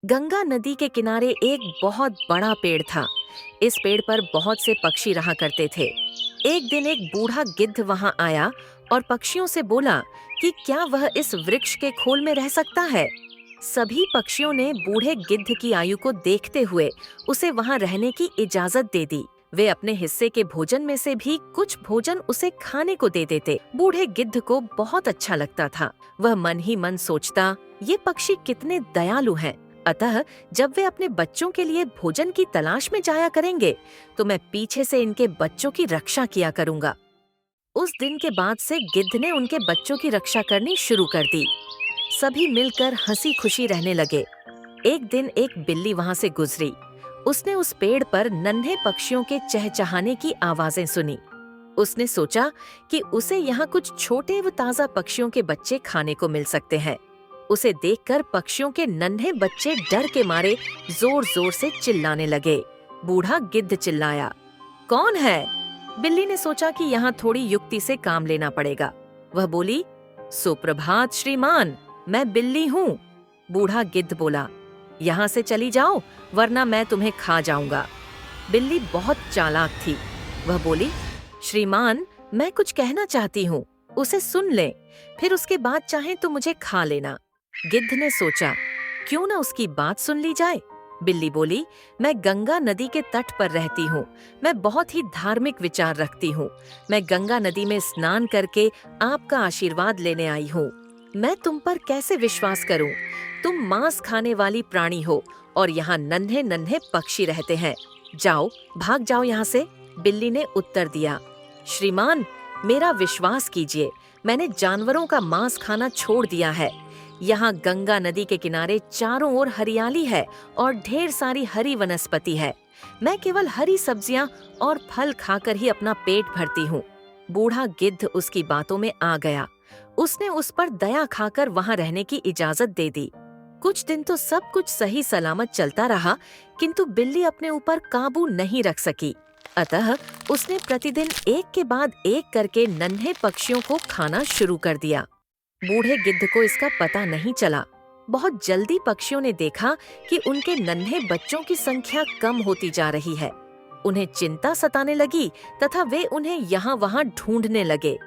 गंगा नदी के किनारे एक बहुत बड़ा पेड़ था। इस पेड़ पर बहुत से पक्षी रहा करते थे। एक दिन एक बूढ़ा गिद्ध वहां आया और पक्षियों से बोला कि क्या वह इस वृक्ष के खोल में रह सकता है। सभी पक्षियों ने बूढ़े गिद्ध की आयु को देखते हुए उसे वहां रहने की इजाजत दे दी। वे अपने हिस्से के भोजन में से भी कुछ भोजन उसे खाने को दे देते। बूढ़े गिद्ध को बहुत अच्छा लगता था। वह मन ही मन सोचता, ये पक्षी कितने दयालु हैं। अतः जब वे अपने बच्चों के लिए भोजन की तलाश में जाया करेंगे तो मैं पीछे से इनके बच्चों की रक्षा किया करूंगा। उस दिन के बाद से गिद्ध ने उनके बच्चों की रक्षा करनी शुरू कर दी। सभी मिलकर हंसी खुशी रहने लगे। एक दिन एक बिल्ली वहां से गुजरी। उसने उस पेड़ पर नन्हे पक्षियों के चहचहाने की आवाजें सुनी। उसने सोचा कि उसे यहाँ कुछ छोटे व ताजा पक्षियों के बच्चे खाने को मिल सकते हैं। उसे देखकर पक्षियों के नन्हे बच्चे डर के मारे जोर जोर से चिल्लाने लगे। बूढ़ा गिद्ध चिल्लाया, कौन है? बिल्ली ने सोचा कि यहाँ थोड़ी युक्ति से काम लेना पड़ेगा। वह बोली, सुप्रभात श्रीमान, मैं बिल्ली हूँ। बूढ़ा गिद्ध बोला, यहाँ से चली जाओ वरना मैं तुम्हें खा जाऊंगा। बिल्ली बहुत चालाक थी। वह बोली, श्रीमान, मैं कुछ कहना चाहती हूँ, उसे सुन लें, फिर उसके बाद चाहें तो मुझे खा लेना। गिद्ध ने सोचा, क्यों ना उसकी बात सुन ली जाए। बिल्ली बोली, मैं गंगा नदी के तट पर रहती हूँ। मैं बहुत ही धार्मिक विचार रखती हूँ। मैं गंगा नदी में स्नान करके आपका आशीर्वाद लेने आई हूँ। मैं तुम पर कैसे विश्वास करूँ? तुम मांस खाने वाली प्राणी हो और यहाँ नन्हे नन्हे पक्षी रहते हैं। जाओ, भाग जाओ यहाँ से। बिल्ली ने उत्तर दिया, श्रीमान, मेरा विश्वास कीजिए, मैंने जानवरों का मांस खाना छोड़ दिया है। यहाँ गंगा नदी के किनारे चारों ओर हरियाली है और ढेर सारी हरी वनस्पति है। मैं केवल हरी सब्जियां और फल खाकर ही अपना पेट भरती हूँ। बूढ़ा गिद्ध उसकी बातों में आ गया। उसने उस पर दया खाकर वहां रहने की इजाजत दे दी। कुछ दिन तो सब कुछ सही सलामत चलता रहा, किंतु बिल्ली अपने ऊपर काबू नहीं रख सकी। अतः उसने प्रतिदिन एक के बाद एक करके नन्हे पक्षियों को खाना शुरू कर दिया। बूढ़े गिद्ध को इसका पता नहीं चला। बहुत जल्दी पक्षियों ने देखा कि उनके नन्हे बच्चों की संख्या कम होती जा रही है। उन्हें चिंता सताने लगी तथा वे उन्हें यहाँ वहाँ ढूंढने लगे।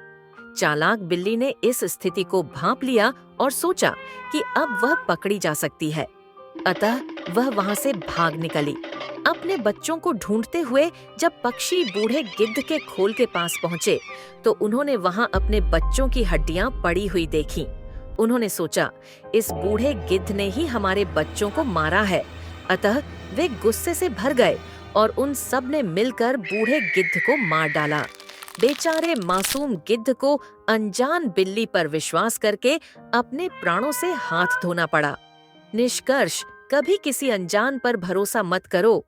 चालाक बिल्ली ने इस स्थिति को भांप लिया और सोचा कि अब वह पकड़ी जा सकती है। अतः वह वहां से भाग निकली। अपने बच्चों को ढूंढते हुए जब पक्षी बूढ़े गिद्ध के खोल के पास पहुंचे तो उन्होंने वहां अपने बच्चों की हड्डियां पड़ी हुई देखीं। उन्होंने सोचा, इस बूढ़े गिद्ध ने ही हमारे बच्चों को मारा है। अतः वे गुस्से से भर गए और उन सब ने मिलकर बूढ़े गिद्ध को मार डाला। बेचारे मासूम गिद्ध को अनजान बिल्ली पर विश्वास करके अपने प्राणों से हाथ धोना पड़ा। निष्कर्ष, कभी किसी अनजान पर भरोसा मत करो।